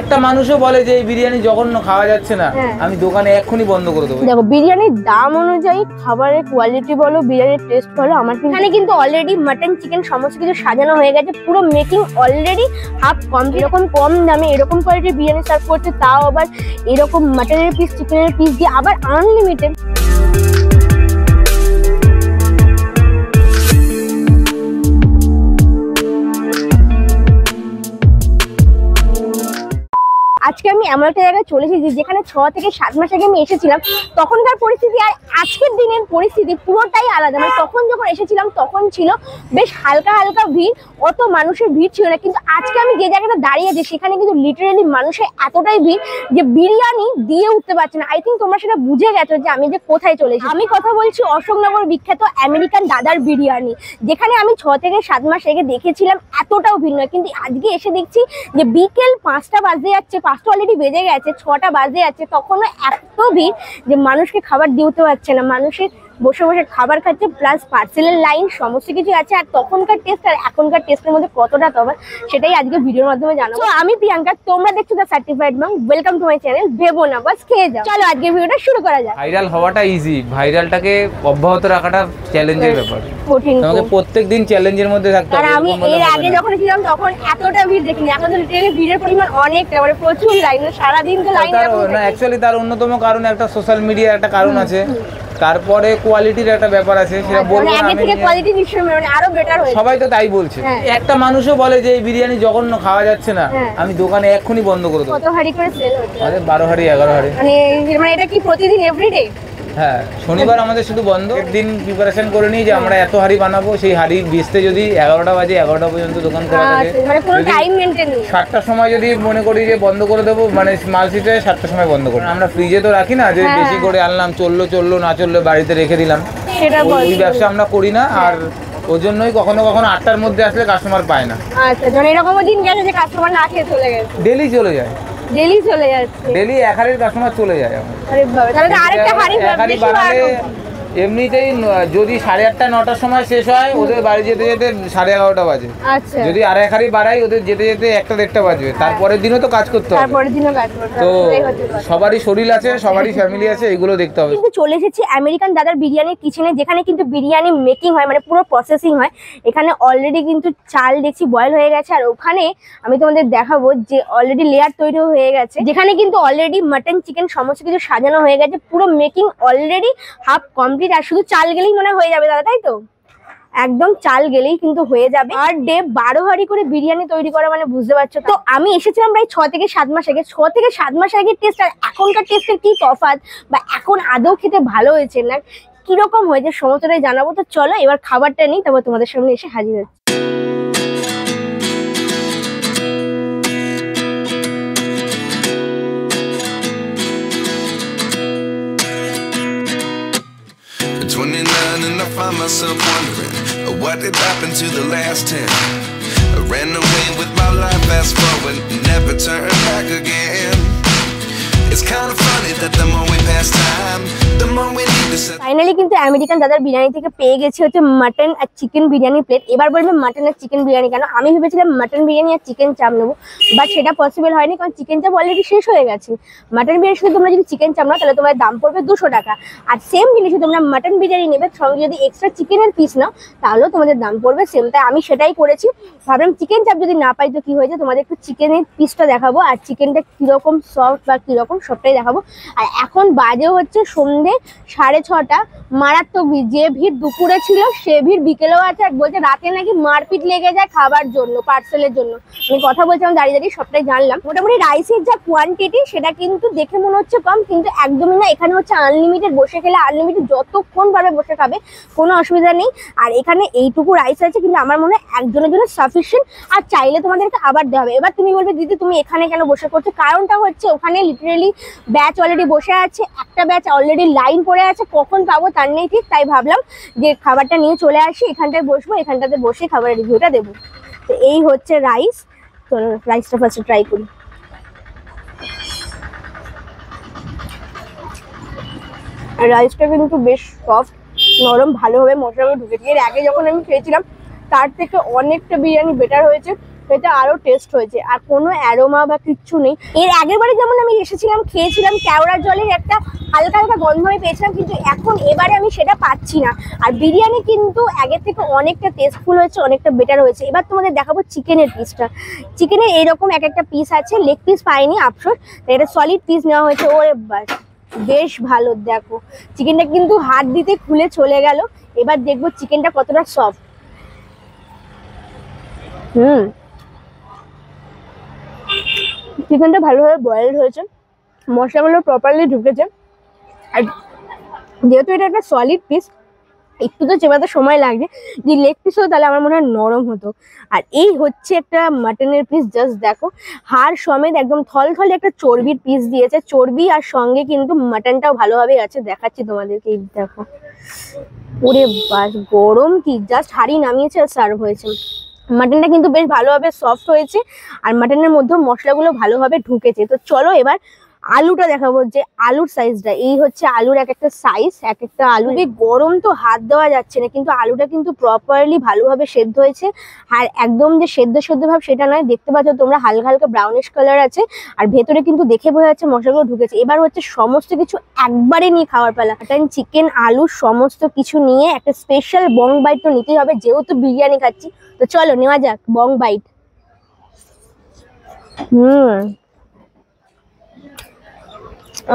একটা মানুষও বলে যে এই বিরিয়ানি জঘন্য খাওয়া যাচ্ছে না, আমি দোকানে এক্ষুনি বন্ধ করে দেবো। দেখো বিরিয়ানির দাম অনুযায়ী খাবারের কোয়ালিটি বলো, বিরিয়ানির টেস্ট বলো, আমার এখানে কিন্তু অলরেডি মাটন চিকেন সমস্ত কিছু সাজানো হয়ে গেছে, পুরো মেকিং অলরেডি হাফ কমপ্লিট। এরকম কম দামে এরকম কোয়ালিটির বিরিয়ানি সার্ভ করছে, তাও আবার এরকম মাটনের পিস চিকেনের পিস দিয়ে, আবার আনলিমিটেড। আজকে আমি এমন একটা জায়গায় চলে এসেছি যেখানে 6 থেকে 7 মাস আগে আমি এসেছিলাম, তখনকার পরিস্থিতি আর আজকের দিনের পরিস্থিতি পুরোটাই আলাদা। মানে তখন যখন এসেছিলাম তখন ছিল বেশ হালকা হালকা ভিড়, অত মানুষের ভিড় ছিল না, কিন্তু আজকে আমি যে জায়গাটা দাঁড়িয়ে আছি সেখানে কিন্তু লিটারেলি মানুষের এতটাই ভিড় যে বিরিয়ানি দিয়ে উঠতে পারছে না। আই থিঙ্ক তোমরা সেটা বুঝে গেছো যে আমি যে কোথায় চলে এসেছি। আমি কথা বলছি অশোকনগর বিখ্যাত আমেরিকান দাদার বিরিয়ানি, যেখানে আমি 6 থেকে 7 মাস আগে দেখেছিলাম এতটাও ভিড় নয়, কিন্তু আজকে এসে দেখছি যে বিকেল 5টা বাজতে যাচ্ছে, 5টা অলরেডি বেজে গেছে, 6টা বাজতে যাচ্ছে, তখনও এত ভিড় যে মানুষকে খাবার দিয়ে উঠতে পারছে না। মানুষের বসে বসে খাবার খাচ্ছে, প্লাস পার্সেলের লাইন, সমস্ত কিছু আছে। আর তখনকার টেস্ট আর এখনকার টেস্টের মধ্যে কতটা তফাৎ সেটাই আজকে ভিডিওর মাধ্যমে জানাবো। তো আমি প্রিয়াঙ্কা, তোমরা দেখছো the certified mom. Welcome to my channel, ভেবো না বাস খেয়ে যাও। চলো আজকে ভিডিওটা শুরু করা যাক। ভাইরাল হওয়াটা ইজি, ভাইরালটাকে অব্যাহত রাখাটা চ্যালেঞ্জের ব্যাপার। কঠিন, তোমাকে প্রত্যেকদিন চ্যালেঞ্জের মধ্যে থাকতে হবে। আর আমি এর আগে যখন ছিলাম তখন এতটা ভিড় দেখিনি, এখন তো লিটারালি ভিড়ের পরিমাণ অনেকটা, মানে প্রচুর লাইন, সারা দিন তো লাইন। না অ্যাকচুয়ালি তার অন্যতম কারণ একটা সোশ্যাল মিডিয়ার একটা কারণ আছে, তারপরে কোয়ালিটির একটা ব্যাপার আছে, সেটা বলবো না। আমি কোয়ালিটি নিশ্চয়ই মানে আরো বেটার হয়েছে, সবাই তো তাই বলছে। একটা মানুষও বলে যে এই বিরিয়ানি জঘন্য খাওয়া যাচ্ছে না, আমি দোকানে এক্ষুনি বন্ধ করে দেবো। কত হাড়ি করে সেল হচ্ছে? আরে 12 হাড়ি 11 হাড়ি। মানে এটা কি প্রতিদিন এভরিডে? হ্যাঁ, শনিবার আমাদের শুধু বন্ধ। একদিন প্রিপারেশন করে নিই যে আমরা এত হাড়ি বানাবো, সেই হাড়ি বেচতে যদি 11টা বাজে 11টা পর্যন্ত দোকান খোলা থাকে, মানে পুরো টাইম মেইনটেইন নেই। 7টার সময় যদি মনে করি যে বন্ধ করে দেবো, মানে মালসিটে 7টার সময় বন্ধ করি। আমরা ফ্রিজে তো রাখি না যে বেশি করে আনলাম, চললো না চললো বাড়িতে রেখে দিলাম, সেটা ওই ব্যবসা আমরা করি না। আর ওই জন্যই কখনো কখনো 8টার মধ্যে আসলে কাস্টমার পায় না। আচ্ছা, মানে এরকমও দিন গেছে যে কাস্টমার না খেয়ে চলে গেছে? ডেলি চলে যায়, ডেলি চলে যাচ্ছে, ডেলি 1 হাড়ির কাস্টমার চলে যায় আমার। আরে বাবা, তাহলে আরেকটা হাড়ি বানালে এমনিতেই যদি 8:30 9টার সময় শেষ হয়, ওদের বাড়ি যেতে যেতে 11:30টা বাজে। আচ্ছা, যদি আর 1 হাড়ি বাড়াই ওদের যেতে যেতে 1টা 1:30টা বাজবে। তারপরের দিনও তো কাজ করতে হবে, তারপরের দিনও কাজ করতে তো হবে। সবারই শরীর আছে, সবারই ফ্যামিলি আছে, এগুলো দেখতে হবে। কিন্তু চলে এসেছি আমেরিকান দাদার বিরিয়ানির কিচেনে, যেখানে কিন্তু বিরিয়ানি মেকিং হয়, মানে পুরো প্রসেসিং হয়। এখানে অলরেডি কিন্তু চাল দেখছি বয়েল হয়ে গেছে, আর ওখানে আমি তোমাদের দেখাবো যে অলরেডি লেয়ার তৈরি হয়ে গেছে, যেখানে কিন্তু অলরেডি মাটন চিকেন সমস্ত কিছু সাজানো হয়ে গেছে, পুরো মেকিং অলরেডি হাফ কমপ্লিট। আর শুধু চাল গেলেই মনে হয়ে যাবে দাদা, তাই তো? একদম চাল গেলেই কিন্তু হয়ে যাবে। আর ডে 12 হাড়ি করে বিরিয়ানি তৈরি করা, মানে বুঝতে পারছো তো। আমি এসেছিলাম প্রায় 6 থেকে 7 মাস আগে। 6 থেকে 7 মাস আগের টেস্ট আর এখনকার টেস্টের কি তফাৎ, বা এখন আদৌ খেতে ভালো হয়েছে না কিরকম হয়েছে সমস্তটাই জানাবো। তো চলো এবার খাবারটা নিই, তারপর তোমাদের সামনে এসে হাজির হচ্ছে। And I find myself wondering what did happen to the last 10. I ran away with my life, fast forward, never turn back again. It's kind of funny that the more we pass time, the more we need to set. Finally কিন্তু American দাদার বিরিয়ানি থেকে পেয়ে গেছে হচ্ছে mutton আর chicken biryani plate. এবার বলবে mutton আর chicken biryani কেন? আমি ভেবেছিলাম মাটন বিরিয়ানি আর চিকেন চাপ নেবো, বাট সেটা পসিবল হয়নি, কারণ চিকেন চাপ অলরেডি শেষ হয়ে গেছে। মাটন বিরিয়ানি শুধু তোমরা যদি চিকেন চাপ নাও তাহলে তোমার দাম পড়বে 200 টাকা। আর সেম জিনিসে তোমরা মাটন বিরিয়ানি নেবে, সঙ্গে যদি এক্সট্রা চিকেনের পিস নাও তাহলেও তোমাদের দাম পড়বে সেম। তাই আমি সেটাই করেছি। ভাবলাম চিকেন চাপ যদি না পাই তো কি হয়েছে, তোমাদের একটু চিকেনের পিসটা দেখাবো, আর চিকেনটা কিরকম সফট বা কিরকম সবটাই দেখাবো। আর এখন বাজে হচ্ছে সন্ধ্যে 6:30। মারাত্মক ভিড়, যে ভিড় দুপুরে ছিল সে ভিড় বিকেলেও আছে। আর বলছে রাতে নাকি মারপিট লেগে যায় খাবার জন্য, পার্সেলের জন্য। আমি কথা বলছিলাম দাঁড়িয়ে দাঁড়িয়ে, সবটাই জানলাম। মোটামুটি রাইসের যা কোয়ান্টিটি সেটা কিন্তু দেখে মনে হচ্ছে কম, কিন্তু একদমই না। এখানে হচ্ছে আনলিমিটেড, বসে খেলে আনলিমিটেড, যতক্ষণ পারবে বসে খাবে, কোনো অসুবিধা নেই। আর এখানে এইটুকু রাইস আছে, কিন্তু আমার মনে হয় একজনের জন্য সাফিসিয়েন্ট। আর চাইলে তোমাদেরকে আবার দেওয়া হবে। এবার তুমি বলবে দিদি তুমি এখানে কেন বসে করছো? কারণটা হচ্ছে ওখানে লিটারেলি ব্যাচ অলরেডি বসে আছে, একটা ব্যাচ অলরেডি লাইন পড়ে আছে, কখন পাবো তার নেই ঠিক। তাই ভাবলাম যে খাবারটা নিয়ে চলে আসি, এখানটায় বসবো, এখানটাতে বসে খাবারের রিভিউটা দেবো। তো এই হচ্ছে রাইস। তো রাইসটা ফার্স্ট ট্রাই করি। আর রাইসটা কিন্তু বেশ সফট, নরম, ভালোভাবে মশলাগুলো ঢুকেছে। এর আগে যখন আমি খেয়েছিলাম তার থেকে অনেকটা বিরিয়ানি বেটার হয়েছে। এটা আরো টেস্ট হয়েছে, আর কোনো অ্যারোমা বা কিচ্ছু নেই। এর আগের বারে যেমন আমি এসেছিলাম, খেয়েছিলাম, কেওড়া জলের একটা হালকা হালকা গন্ধ আমি পেয়েছিলাম, কিন্তু এখন এবারে আমি সেটা পাচ্ছি না। আর বিরিয়ানি কিন্তু আগের থেকে অনেকটা টেস্টফুল হয়েছে, অনেকটা বেটার হয়েছে। এবার তোমাদের দেখাবো চিকেনের পিসটা। চিকেনের এইরকম এক একটা পিস আছে, লেগ পিস পাইনি আফসোস, এটা সলিড পিস নেওয়া হয়েছে। ওরে বাস, বেশ ভালো। দেখো চিকেনটা কিন্তু হাত দিতে খুলে চলে গেল। এবার দেখবো চিকেনটা কতটা সফট। চিকেনটা ভালোভাবে বয়েলড হয়েছে, মশলাগুলো প্রপারলি ঢুকেছে। আর যেহেতু এটা একটা সলিড পিস, একটু তো চেবাতে সময় লাগবে। যে লেগ পিস হতো তাহলে আমার মনে হয় নরম হতো। আর এই হচ্ছে একটা মাটনের পিস, জাস্ট দেখো হাড় সমেত একদম থলথলে একটা চর্বির পিস দিয়েছে। চর্বি আর সঙ্গে কিন্তু মাটনটাও ভালোভাবে আছে, দেখাচ্ছি তোমাদেরকে। এই দেখো, ওরে বাস, গরম কি, জাস্ট হাঁড়ি নামিয়েছে আর সার্ভ হয়েছে। মাটনটা কিন্তু বেশ ভালোভাবে সফট হয়েছে, আর মাটনের মধ্যে মশলাগুলো ভালোভাবে ঢুকেছে। তো চলো এবার আলুটা দেখাবো, যে আলুর সাইজটা। এই হচ্ছে আলুর এক একটা সাইজ, এক একটা আলু। গরম তো হাত দেওয়া যাচ্ছে না, কিন্তু আলুটা কিন্তু প্রপারলি ভালোভাবে সেদ্ধ হয়েছে। আর একদম যে সেদ্ধ সেদ্ধ ভাব সেটা নয়, দেখতে পাচ্ছ তোমরা হালকা হালকা ব্রাউনিশ কালার আছে। আর ভেতরে কিন্তু দেখে বোঝা যাচ্ছে মশলাগুলো ঢুকেছে। এবার হচ্ছে সমস্ত কিছু একবারে নিয়ে খাওয়ার পালা। মাটন, চিকেন, আলু সমস্ত কিছু নিয়ে একটা স্পেশাল বং বাইট তো নিতেই হবে, যেহেতু বিরিয়ানি খাচ্ছি। তো চলো নেওয়া যাক বং বাইট।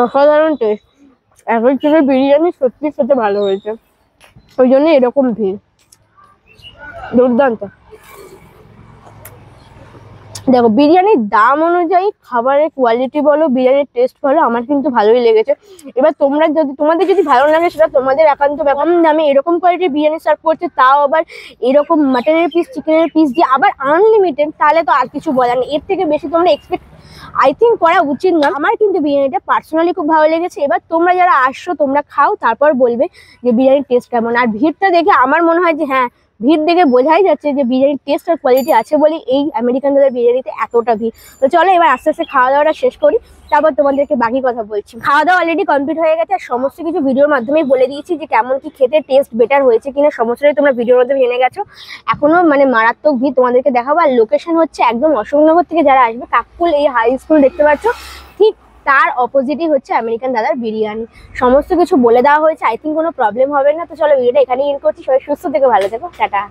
অসাধারণ টেস্ট। এখন থেকে বিরিয়ানি সত্যি খেতে ভালো হয়েছে, ওই জন্য এরকম ভিড়। দুর্দান্ত। দেখো বিরিয়ানির দাম অনুযায়ী খাবারের কোয়ালিটি বলো, বিরিয়ানির টেস্ট বলো, আমার কিন্তু ভালোই লেগেছে। এবার তোমরা যদি, তোমাদের যদি ভালো লাগে সেটা তোমাদের একান্ত ব্যাপার। দামে এরকম কোয়ালিটির বিরিয়ানি সার্ভ করছে, তাও আবার এরকম মাটনের পিস, চিকেনের পিস দিয়ে, আবার আনলিমিটেড, তাহলে তো আর কিছু বলার নেই। এর থেকে বেশি তোমরা এক্সপেক্ট আই থিঙ্ক করা উচিত না। আমার কিন্তু বিরিয়ানিটা পার্সোনালি খুব ভালো লেগেছে। এবার তোমরা যারা আসছো তোমরা খাও, তারপর বলবে যে বিরিয়ানির টেস্ট কেমন। আর ভিড়টা দেখে আমার মনে হয় যে হ্যাঁ, ভিড় দেখে বোঝাই যাচ্ছে যে বিরিয়ানির টেস্ট আর কোয়ালিটি আছে বলে এই আমেরিকান দাদার বিরিয়ানিতে এতটা ভিড়। তো চলো এবার আস্তে আস্তে খাওয়া দাওয়াটা শেষ করি, তারপর তোমাদেরকে বাকি কথা বলছি। খাওয়া দাওয়া অলরেডি কমপ্লিট হয়ে গেছে, আর সমস্ত কিছু ভিডিওর মাধ্যমেই বলে দিয়েছি যে কেমন কি খেতে, টেস্ট বেটার হয়েছে কিনা, সমস্তটাই তোমরা ভিডিওর মধ্যে জেনে গেছো। এখনো মানে মারাত্মক ভিড়, তোমাদেরকে দেখাবো। আর লোকেশন হচ্ছে একদম অশোকনগর থেকে যারা আসবে, কাককুল এই হাই স্কুল দেখতে পাচ্ছ, ঠিক তার অপোজিটই হচ্ছে আমেরিকান দাদার বিরিয়ানি। সমস্ত কিছু বলে দেওয়া হয়েছে, আই থিঙ্ক কোনো প্রবলেম হবে না। তো চলো ভিডিওটা এখানেই এন্ড করছি। সবাই সুস্থ থেকে ভালো থেকো, টাটা।